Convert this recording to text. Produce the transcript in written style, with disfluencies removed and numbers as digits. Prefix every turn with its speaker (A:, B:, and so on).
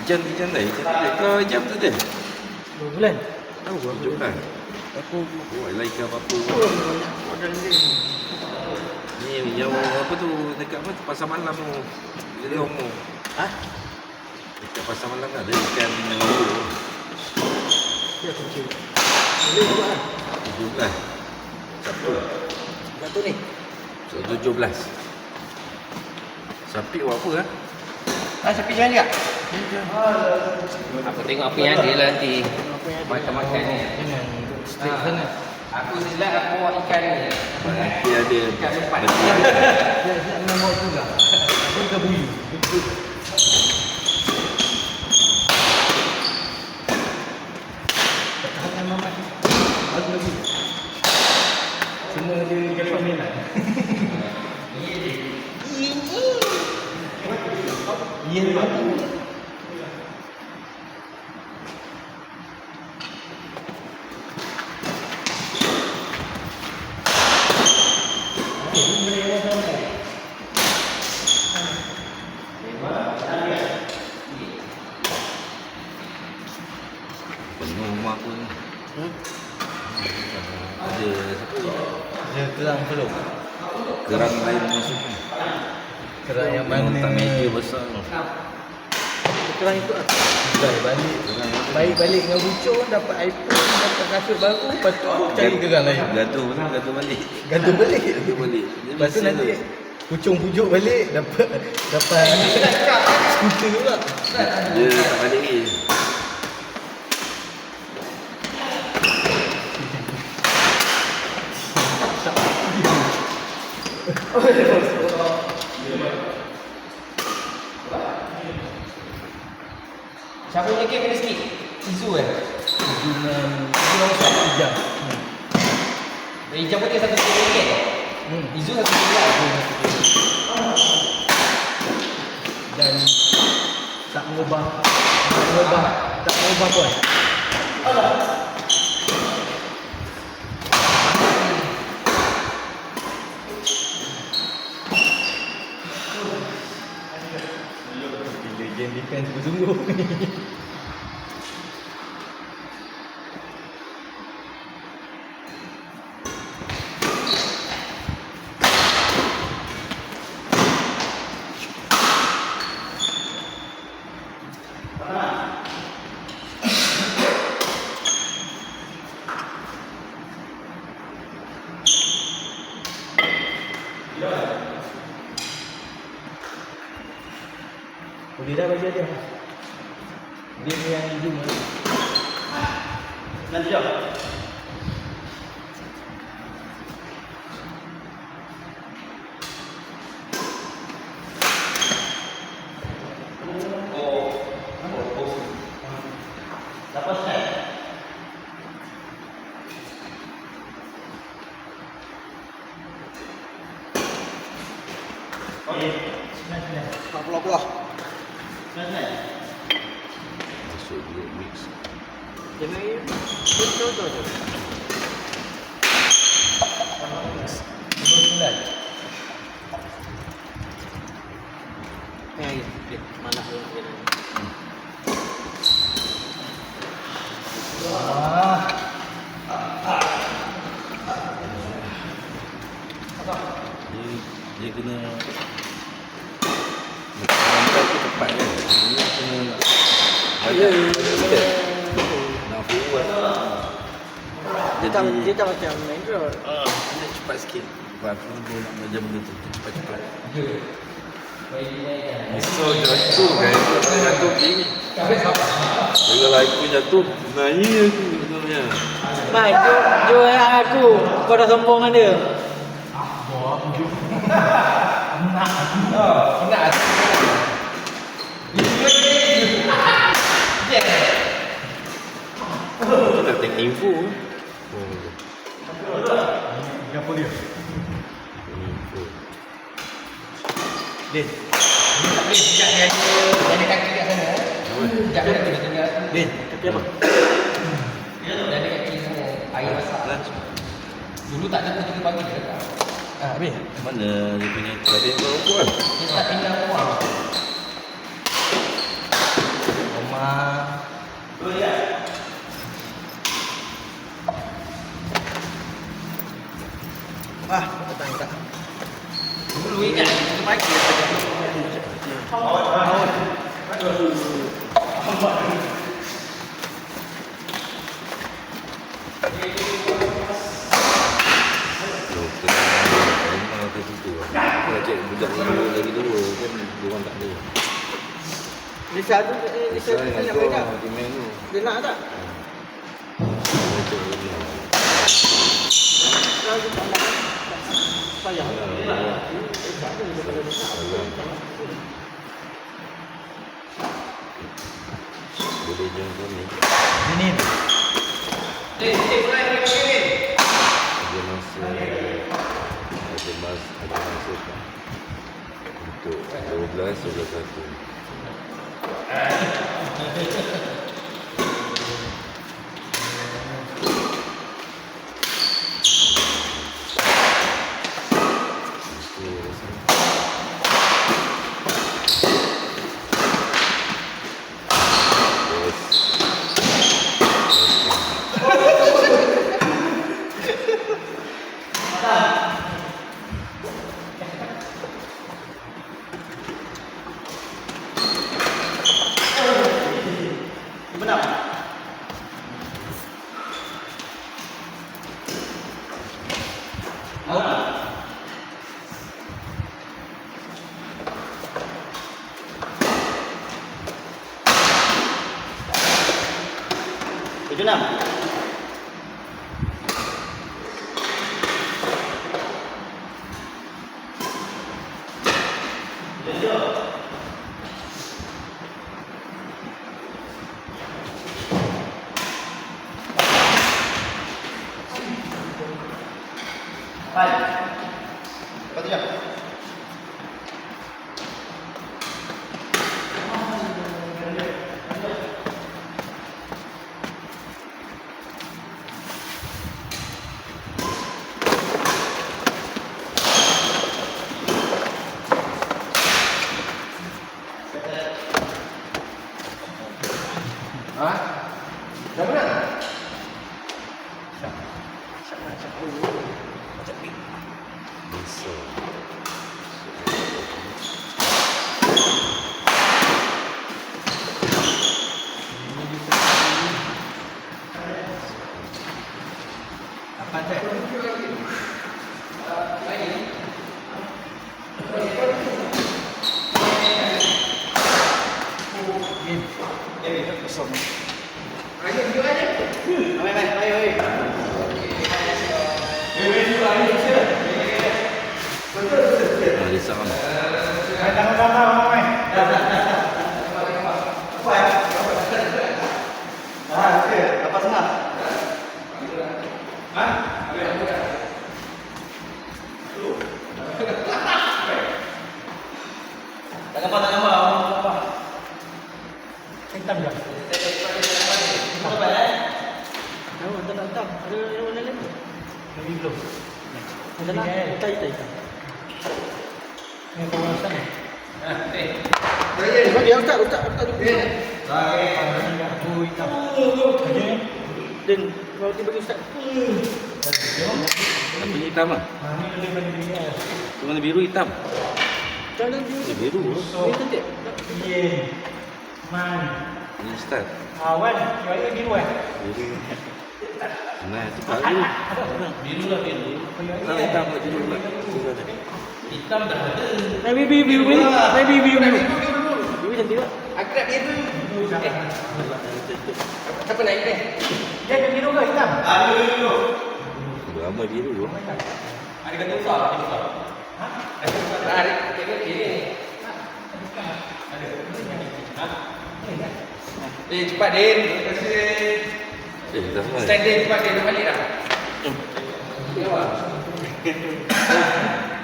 A: Ijan dah. Kau jam tu dia.
B: 2 bulan.
A: Tahu berapa bulan?
B: Aku
A: Buat like apa-apa.
B: banyak modal dia.
A: Ni yang apa tu dekat apa pasar malam tu. Dia ngomong.
B: Hah?
A: Dekat pasar malam ada ikan yang apa?
B: Dia kecil. Boleh buat kan?
A: 17. Sabtu.
B: Satu ni.
A: 17. Sapi buat apa ah?
B: Sapi jalan juga?
C: Aku tengok apa yang ada lah nanti.
B: Apa yang ada?
C: Makan-makan ni.
B: Jangan straight sana.
C: Aku silap aku bawa ikan ni.
A: Nanti ada
C: Ikan empat.
A: betul.
B: Dia nak bawa juga. Aku ikan buyu. Tahan mamat. Aku lagi. Semua dia jadi pemilan. Iya ni.
A: Penuh rumah aku ni. Ada siapa?
B: Dia kerang belum.
A: Kerang lain masuk.
B: Kerang yang
A: Yang
B: mana?
A: tak meja besar tu.
B: Kerang itu ah. Dah balik. Baik balik dengan bucur, dapat iPhone, dapat kasut baru, lepas tu cari kerang lain.
A: Gaduh balik.
B: Gantung balik.
A: Gaduh balik. Dia
B: Lepas tu
A: biasa
B: nanti pucung pujuk balik, dapat skuter pula.
A: Dia tak balik lagi.
C: Siapa lagi kena sikit? Izu
B: Dengan 1 jam.
C: Hijau putih 1 RM1. Izu 1 RM1.
B: Dan tak mengubah pun. Legend defense bersungguh. Boleh dah bagi dia. Dia yang zoom ni. Nanti jap. Dapat set. Okey. 40.
A: Masuk dia mix.
B: Jangan ya. Betul. 9. Ya, malah dia.
A: Dia kena sampai ke tepat kan. Dia kena nak buat.
B: Dia tak macam Android.
A: Dia cepat sikit. Aku nak belajar benda tu cepat-cepat. So jatuh kan. Jatuh gini. Kalau aku jatuh, nanya aku sebenarnya.
B: Mai, jual aku. Kau dah sombong kan dia?
A: Aku nak tengok info.
B: Apa dia?
A: Info.
B: Din.
C: Tak boleh sejak dia ada kaki kat sana. Sejak dia kena tinggal.
B: Din, kaki apa?
C: Dia ada kaki sana. Air masak. Dulu tak ada pukul 3 pagi dia dekat.
B: Habis?
A: Mana dia punya tadi kau kan?
C: Dia start pindah rumah.
A: Memang akan situ lah. Kalau cek budak dulu lagi dulu kan diorang tak ada.
B: Lisa tu, Lisa
A: Saya
B: nak
A: dengan
B: belajar.
A: kau di menu.
B: Dia nak tak?
A: Saya cek dulu.
B: Kalau dia tak nak, payah.
A: Boleh join kami.
B: Ini.
A: Ada masa tak untuk 12 atau 1. Bisa. Ada sama.
B: Bagi ustaz dulu. Dan kalau dia bagi ustaz.
A: Ini hitam ah. Tu warna biru hitam.
B: Jangan dia
A: Ini biru.
B: dia cantik.
A: Ini start.
B: Biru.
A: Biru. Nah, itu baru. Biru lah biru. Nah, hitam lah biru lah.
C: Hitam dah ada.
B: Biru. Biru cantik tak?
C: Akrab dia tu. Siapa naik ni?
B: Dia ada biru ke hitam?
C: Biru.
A: Lama biru tu.
C: Ada kata besar. Ada tengok kiri ni. Cepat Din. Terima kasih.
A: Dah sampai.
C: Stand Din cepat Din. Dah balik dah.